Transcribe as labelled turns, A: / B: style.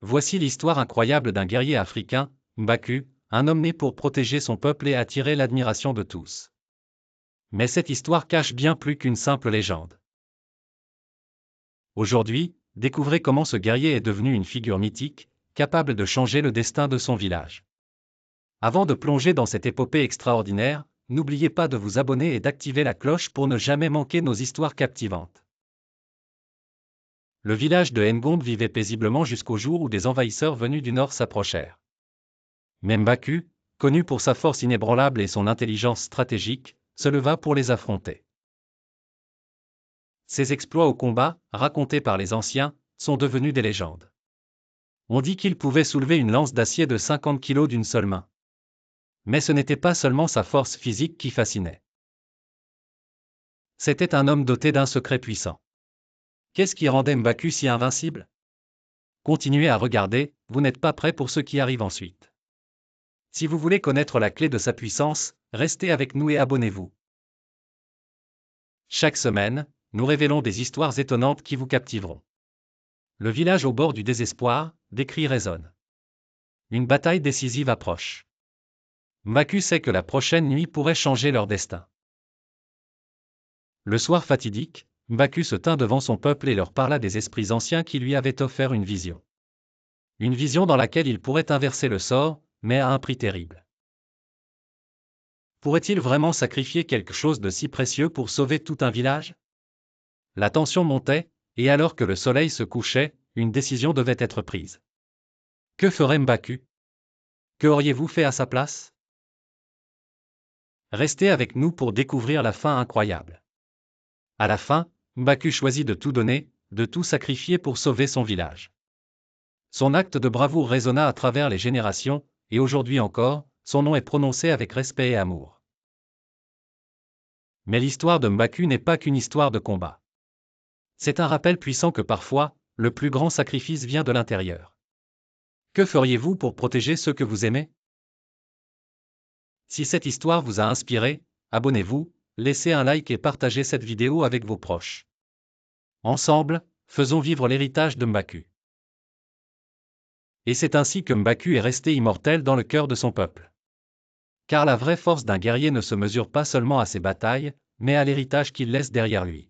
A: Voici l'histoire incroyable d'un guerrier africain, Mbaku, un homme né pour protéger son peuple et attirer l'admiration de tous. Mais cette histoire cache bien plus qu'une simple légende. Aujourd'hui, découvrez comment ce guerrier est devenu une figure mythique, capable de changer le destin de son village. Avant de plonger dans cette épopée extraordinaire, n'oubliez pas de vous abonner et d'activer la cloche pour ne jamais manquer nos histoires captivantes. Le village de Ngombe vivait paisiblement jusqu'au jour où des envahisseurs venus du nord s'approchèrent. Mais Mbaku, connu pour sa force inébranlable et son intelligence stratégique, se leva pour les affronter. Ses exploits au combat, racontés par les anciens, sont devenus des légendes. On dit qu'il pouvait soulever une lance d'acier de 50 kg d'une seule main. Mais ce n'était pas seulement sa force physique qui fascinait. C'était un homme doté d'un secret puissant. Qu'est-ce qui rendait Mbaku si invincible? Continuez à regarder, vous n'êtes pas prêt pour ce qui arrive ensuite. Si vous voulez connaître la clé de sa puissance, restez avec nous et abonnez-vous. Chaque semaine, nous révélons des histoires étonnantes qui vous captiveront. Le village au bord du désespoir, des cris résonnent. Une bataille décisive approche. Mbaku sait que la prochaine nuit pourrait changer leur destin. Le soir fatidique, Mbaku se tint devant son peuple et leur parla des esprits anciens qui lui avaient offert une vision. Une vision dans laquelle il pourrait inverser le sort, mais à un prix terrible. Pourrait-il vraiment sacrifier quelque chose de si précieux pour sauver tout un village? La tension montait, et alors que le soleil se couchait, une décision devait être prise. Que ferait Mbaku? Que auriez-vous fait à sa place? Restez avec nous pour découvrir la fin incroyable. À la fin, Mbaku choisit de tout donner, de tout sacrifier pour sauver son village. Son acte de bravoure résonna à travers les générations, et aujourd'hui encore, son nom est prononcé avec respect et amour. Mais l'histoire de Mbaku n'est pas qu'une histoire de combat. C'est un rappel puissant que parfois, le plus grand sacrifice vient de l'intérieur. Que feriez-vous pour protéger ceux que vous aimez? Si cette histoire vous a inspiré, abonnez-vous, laissez un like et partagez cette vidéo avec vos proches. Ensemble, faisons vivre l'héritage de Mbaku. Et c'est ainsi que Mbaku est resté immortel dans le cœur de son peuple. Car la vraie force d'un guerrier ne se mesure pas seulement à ses batailles, mais à l'héritage qu'il laisse derrière lui.